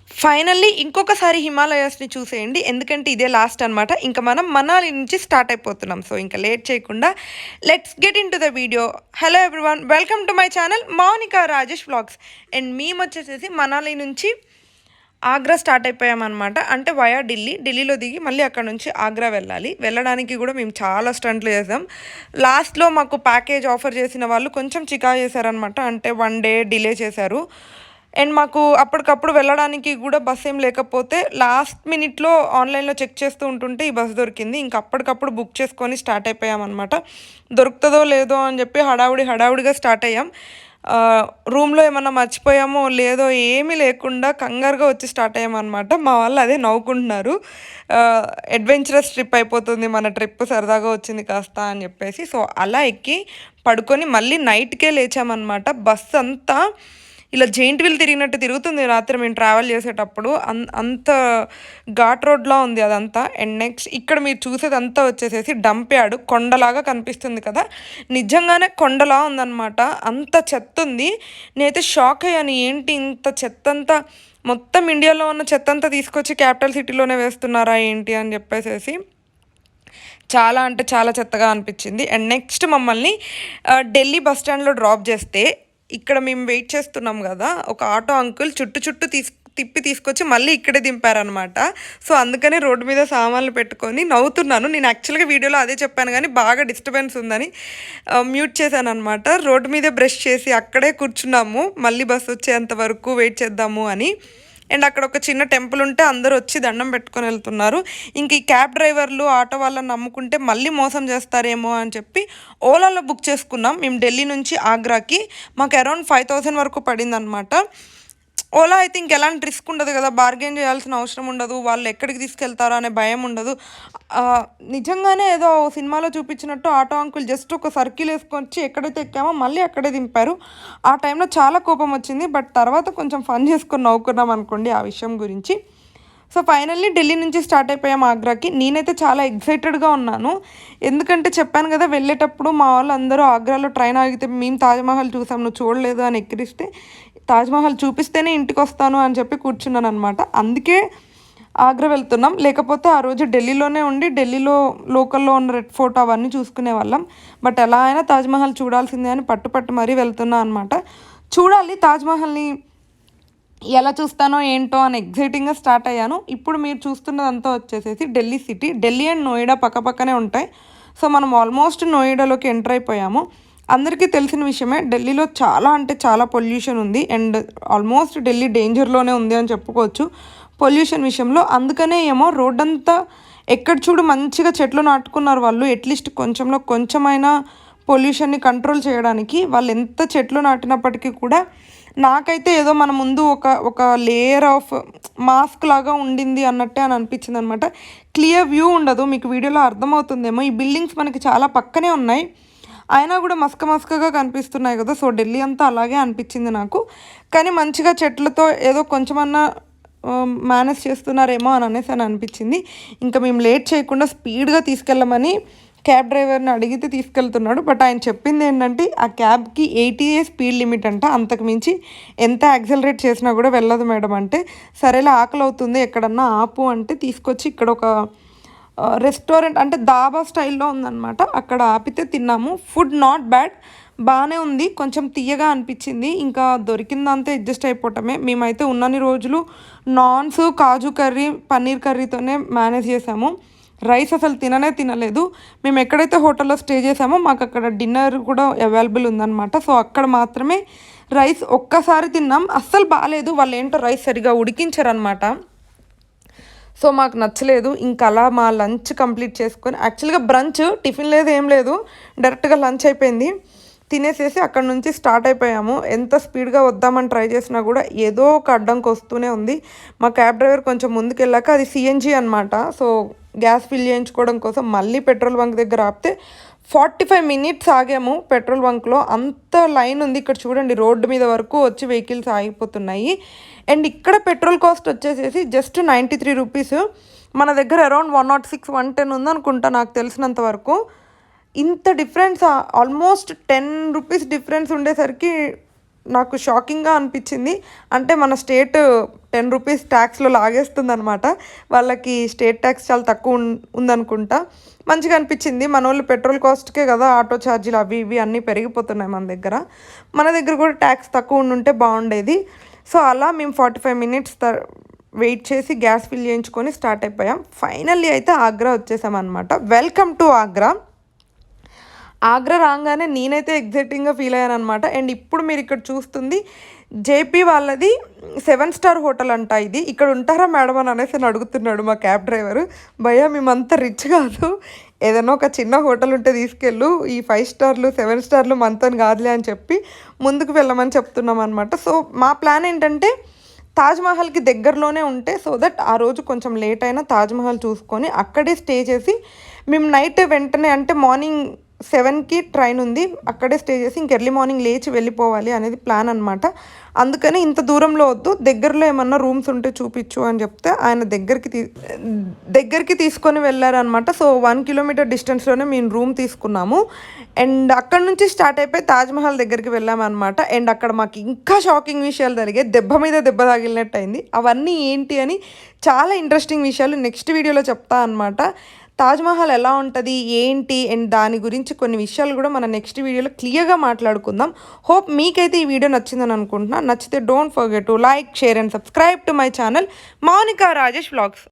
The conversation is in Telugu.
ఫైనల్లీ ఇంకొకసారి హిమాలయాస్‌ని చూసేయండి. ఎందుకంటే ఇదే లాస్ట్ అనమాట. ఇంక మనం మనాలి నుంచి స్టార్ట్ అయిపోతున్నాం. సో, ఇంక లేట్ చేయకుండా let's get into the video. Hello everyone, welcome to my channel Mounika Rajesh vlogs. And మేమొచ్చేసేసి మనాలి నుంచి ఆగ్రా స్టార్ట్ అయిపోయామన్నమాట. అంటే వయా ఢిల్లీలో దిగి మళ్ళీ అక్కడ నుంచి ఆగ్రా వెళ్ళాలి. వెళ్ళడానికి కూడా మేము చాలా స్టంట్లు చేసాం. లాస్ట్‌లో మాకు ప్యాకేజ్ ఆఫర్ చేసిన వాళ్ళు కొంచెం చికాకు చేశారనమాట. అంటే 1 డే డిలే చేశారు. అండ్ మాకు అప్పటికప్పుడు వెళ్ళడానికి కూడా బస్ ఏం లేకపోతే లాస్ట్ మినిట్లో ఆన్లైన్లో చెక్ చేస్తూ ఉంటుంటే ఈ బస్ దొరికింది. ఇంక అప్పటికప్పుడు బుక్ చేసుకొని స్టార్ట్ అయిపోయామన్నమాట. దొరుకుతుందో లేదో అని చెప్పి హడావుడిగా స్టార్ట్ అయ్యాం. రూమ్లో ఏమన్నా మర్చిపోయామో లేదో ఏమీ లేకుండా కంగారుగా వచ్చి స్టార్ట్ అయ్యామన్నమాట. మా వాళ్ళు అదే నవ్వుకుంటున్నారు. అడ్వెంచరస్ ట్రిప్ అయిపోతుంది మన ట్రిప్, సరదాగా వచ్చింది కాస్త అని చెప్పేసి. సో అలా ఎక్కి పడుకొని మళ్ళీ నైట్కే లేచామన్నమాట. బస్ అంతా ఇలా జెయింట్ వీల్ తిరిగినట్టు తిరుగుతుంది రాత్రి మేము ట్రావెల్ చేసేటప్పుడు. అంత ఘాట్ రోడ్లా ఉంది అదంతా. అండ్ నెక్స్ట్ ఇక్కడ మీరు చూసేదంతా వచ్చేసేసి డంప్ యార్డ్, కొండలాగా కనిపిస్తుంది కదా, నిజంగానే కొండలా ఉందన్నమాట. అంత చెత్త ఉంది. నేనైతే షాక్ అయ్యాను, ఏంటి ఇంత చెత్త అంతా, మొత్తం ఇండియాలో ఉన్న చెత్త అంతా తీసుకొచ్చి క్యాపిటల్ సిటీలోనే వేస్తున్నారా ఏంటి అని చెప్పేసేసి చాలా అంటే చాలా చెత్తగా అనిపించింది. అండ్ నెక్స్ట్ మమ్మల్ని ఢిల్లీ బస్ స్టాండ్లో డ్రాప్ చేస్తే ఇక్కడ మేము వెయిట్ చేస్తున్నాం కదా, ఒక ఆటో అంకుల్ చుట్టూ తిప్పి తీసుకొచ్చి మళ్ళీ ఇక్కడే దింపారనమాట. సో అందుకనే రోడ్డు మీద సామాన్లు పెట్టుకొని నవ్వుతున్నాను. నేను యాక్చువల్గా వీడియోలో అదే చెప్పాను కానీ బాగా డిస్టర్బెన్స్ ఉందని మ్యూట్ చేశాను అనమాట. రోడ్డు మీద బ్రష్ చేసి అక్కడే కూర్చున్నాము, మళ్ళీ బస్సు వచ్చేంత వరకు వెయిట్ చేద్దాము అని. అండ్ అక్కడ ఒక చిన్న టెంపుల్ ఉంటే అందరూ వచ్చి దండం పెట్టుకొని వెళ్తున్నారు. ఇంక ఈ క్యాబ్ డ్రైవర్లు ఆటో వాళ్ళని నమ్ముకుంటే మళ్ళీ మోసం చేస్తారేమో అని చెప్పి ఓలాలో బుక్ చేసుకున్నాం. మేము ఢిల్లీ నుంచి ఆగ్రాకి మాకు అరౌండ్ 5,000 వరకు పడిందనమాట. ఓలా అయితే ఇంకెలాంటి రిస్క్ ఉండదు కదా, బార్గెన్ చేయాల్సిన అవసరం ఉండదు, వాళ్ళు ఎక్కడికి తీసుకెళ్తారో అనే భయం ఉండదు. నిజంగానే ఏదో సినిమాలో చూపించినట్టు ఆటో అంకుల్ జస్ట్ ఒక సర్కిల్ వేసుకొచ్చి ఎక్కడైతే ఎక్కామో మళ్ళీ అక్కడే దింపారు. ఆ టైంలో చాలా కోపం వచ్చింది. బట్ తర్వాత కొంచెం ఫన్ చేసుకొని నవ్వుకున్నాం అనుకోండి ఆ విషయం గురించి. సో ఫైనల్లీ ఢిల్లీ నుంచి స్టార్ట్ అయిపోయాం ఆగ్రాకి. నేనైతే చాలా ఎక్సైటెడ్గా ఉన్నాను. ఎందుకంటే చెప్పాను కదా, వెళ్ళేటప్పుడు మా వాళ్ళు అందరూ ఆగ్రాలో ట్రైన్ ఆగితే మేము తాజ్మహల్ చూసాం, నువ్వు చూడలేదు అని ఎక్కిరిస్తే తాజ్మహల్ చూపిస్తేనే ఇంటికి వస్తాను అని చెప్పి కూర్చున్నాను అనమాట. అందుకే ఆగ్రా వెళ్తున్నాం. లేకపోతే ఆ రోజు ఢిల్లీలోనే ఉండి ఢిల్లీలో లోకల్లో ఉన్న రెడ్ ఫోర్ట్ అవన్నీ చూసుకునే వాళ్ళం. బట్ ఎలా అయినా తాజ్మహల్ చూడాల్సిందే అని పట్టు మరీ వెళ్తున్నా అనమాట. చూడాలి తాజ్మహల్ని ఎలా చూస్తానో ఏంటో అని ఎగ్జైటింగ్గా స్టార్ట్ అయ్యాను. ఇప్పుడు మీరు చూస్తున్నదంతా వచ్చేసేసి ఢిల్లీ సిటీ. ఢిల్లీ అండ్ నోయిడా పక్కపక్కనే ఉంటాయి. సో మనం ఆల్మోస్ట్ నోయిడాలోకి ఎంటర్ అయిపోయాము. అందరికీ తెలిసిన విషయమే, ఢిల్లీలో చాలా అంటే చాలా పొల్యూషన్ ఉంది. అండ్ ఆల్మోస్ట్ ఢిల్లీ డేంజర్లోనే ఉంది అని చెప్పుకోవచ్చు పొల్యూషన్ విషయంలో. అందుకనే ఏమో రోడ్డంతా ఎక్కడ చూడు మంచిగా చెట్లు నాటుకున్నారు వాళ్ళు. అట్లీస్ట్ కొంచెమైనా పొల్యూషన్ని కంట్రోల్ చేయడానికి. వాళ్ళు ఎంత చెట్లు నాటినప్పటికీ కూడా నాకైతే ఏదో మన ముందు ఒక లేయర్ ఆఫ్ మాస్క్ లాగా ఉండింది అన్నట్టే అని అనిపించింది అనమాట. క్లియర్ వ్యూ ఉండదు. మీకు వీడియోలో అర్థమవుతుందేమో, ఈ బిల్డింగ్స్ మనకి చాలా పక్కనే ఉన్నాయి, అయినా కూడా మస్కగా కనిపిస్తున్నాయి కదా. సో ఢిల్లీ అంతా అలాగే అనిపించింది నాకు. కానీ మంచిగా చెట్లతో ఏదో కొంచెమన్నా మేనేజ్ చేస్తున్నారేమో అని అనిపించింది. ఇంకా మేము లేట్ చేయకుండా స్పీడ్గా తీసుకెళ్ళమని క్యాబ్ డ్రైవర్ని అడిగితే తీసుకెళ్తున్నాడు. బట్ ఆయన చెప్పింది ఏంటంటే ఆ క్యాబ్కి 80 స్పీడ్ లిమిట్ అంట, అంతకు మించి ఎంత యాక్సలరేట్ చేసినా కూడా వెళ్ళదు మేడం అంటే, సరేలే ఆకలి అవుతుంది ఎక్కడన్నా ఆపు అంటే తీసుకొచ్చి ఇక్కడ ఒక రెస్టారెంట్ అంటే దాబా స్టైల్లో ఉందన్నమాట, అక్కడ ఆపితే తిన్నాము. ఫుడ్ నాట్ బ్యాడ్, బాగానే ఉంది, కొంచెం తీయగా అనిపించింది. ఇంకా దొరికిందంతా అడ్జస్ట్ అయిపోవటమే. మేమైతే ఉన్నన్ని రోజులు నాన్స్, కాజు కర్రీ, పన్నీర్ కర్రీతోనే మేనేజ్ చేసాము. రైస్ అసలు తినలేదు. మేము ఎక్కడైతే హోటల్లో స్టే చేసామో మాకు అక్కడ డిన్నర్ కూడా అవైలబుల్ ఉందన్నమాట. సో అక్కడ మాత్రమే రైస్ ఒక్కసారి తిన్నాం, అస్సలు బాగాలేదు. వాళ్ళు ఏంటో రైస్ సరిగా ఉడికించారనమాట. సో మాకు నచ్చలేదు. ఇంకా అలా మా లంచ్ కంప్లీట్ చేసుకొని, యాక్చువల్గా బ్రంచ్ టిఫిన్ లేదు ఏం లేదు, డైరెక్ట్గా లంచ్ అయిపోయింది. తినేసేసి అక్కడ నుంచి స్టార్ట్ అయిపోయాము. ఎంత స్పీడ్గా వద్దామని ట్రై చేసినా కూడా ఏదో ఒక అడ్డంకి వస్తూనే ఉంది. మా క్యాబ్ డ్రైవర్ కొంచెం ముందుకు వెళ్ళాక, అది సిఎన్జి అనమాట, సో గ్యాస్ ఫిల్ చేయించుకోవడం కోసం మళ్ళీ పెట్రోల్ బంక్ దగ్గర ఆపితే 45 మినిట్స్ ఆగాము పెట్రోల్ బంక్లో. అంత లైన్ ఉంది ఇక్కడ చూడండి, రోడ్డు మీద వరకు వచ్చి వెహికల్స్ ఆగిపోతున్నాయి. అండ్ ఇక్కడ పెట్రోల్ కాస్ట్ వచ్చేసేసి జస్ట్ 93 రూపీస్. మన దగ్గర అరౌండ్ 106, 110 ఉందనుకుంటా నాకు తెలిసినంత వరకు. ఇంత డిఫరెన్స్, ఆల్మోస్ట్ 10 రూపీస్ డిఫరెన్స్ ఉండేసరికి నాకు షాకింగ్గా అనిపించింది. అంటే మన స్టేట్ 10 రూపీస్ ట్యాక్స్లో లాగేస్తుందనమాట. వాళ్ళకి స్టేట్ ట్యాక్స్ చాలా తక్కువ ఉందనుకుంటా. మంచిగా అనిపించింది. మన వాళ్ళు పెట్రోల్ కాస్ట్కే కదా ఆటో ఛార్జీలు అవి ఇవి అన్నీ పెరిగిపోతున్నాయి మన దగ్గర. మన దగ్గర కూడా ట్యాక్స్ తక్కువ ఉండుంటే బాగుండేది. సో అలా మేము 45 మినిట్స్ వెయిట్ చేసి గ్యాస్ ఫిల్ చేయించుకొని స్టార్ట్ అయిపోయాం. ఫైనల్లీ అయితే ఆగ్రా వచ్చేసామన్నమాట. Welcome to Agra. ఆగ్రా రాగానే నేనైతే ఎగ్జైటింగ్గా ఫీల్ అయ్యాను అనమాట. అండ్ ఇప్పుడు మీరు ఇక్కడ చూస్తుంది జేపీ వాళ్ళది 7 స్టార్ హోటల్ అంట. ఇది ఇక్కడ ఉంటారా మేడం అని అనేసి అడుగుతున్నాడు మా క్యాబ్ డ్రైవరు. భయ్యా మేమంతా రిచ్ కాదు, ఏదైనా ఒక చిన్న హోటల్ ఉంటే తీసుకెళ్ళు, ఈ 5 స్టార్లు 7 స్టార్లు మనతోని కాదులే అని చెప్పి ముందుకు వెళ్ళమని చెప్తున్నాం అనమాట. సో మా ప్లాన్ ఏంటంటే తాజ్మహల్కి దగ్గరలోనే ఉంటే సో దట్ ఆ రోజు కొంచెం లేట్ అయినా తాజ్మహల్ చూసుకొని అక్కడే స్టే చేసి మేము నైట్ వెంటనే అంటే మార్నింగ్ 7కి ట్రైన్ ఉంది, అక్కడే స్టే చేసి ఇంక ఎర్లీ మార్నింగ్ లేచి వెళ్ళిపోవాలి అనేది ప్లాన్ అనమాట. అందుకని ఇంత దూరంలో వద్దు, దగ్గరలో ఏమన్నా రూమ్స్ ఉంటే చూపించు అని చెప్తే ఆయన దగ్గరికి తీసుకొని వెళ్ళారనమాట. సో 1 కిలోమీటర్ డిస్టెన్స్లోనే మేము రూమ్ తీసుకున్నాము. అండ్ అక్కడ నుంచి స్టార్ట్ అయిపోయి తాజ్మహల్ దగ్గరికి వెళ్ళామన్నమాట. అండ్ అక్కడ మాకు ఇంకా షాకింగ్ విషయాలు జరిగాయి. దెబ్బ మీద దెబ్బ తగిలినట్టు అయింది. అవన్నీ ఏంటి అని చాలా ఇంట్రెస్టింగ్ విషయాలు నెక్స్ట్ వీడియోలో చెప్తా అనమాట. తాజ్మహల్ ఎలా ఉంటుంది ఏంటి అండ్ దాని గురించి కొన్ని విషయాలు కూడా మన నెక్స్ట్ వీడియోలో క్లియర్గా మాట్లాడుకుందాం. హోప్ మీకైతే ఈ వీడియో నచ్చిందని అనుకుంటున్నా. నచ్చితే don't forget to like, share and subscribe to my channel Mounika Rajesh vlogs.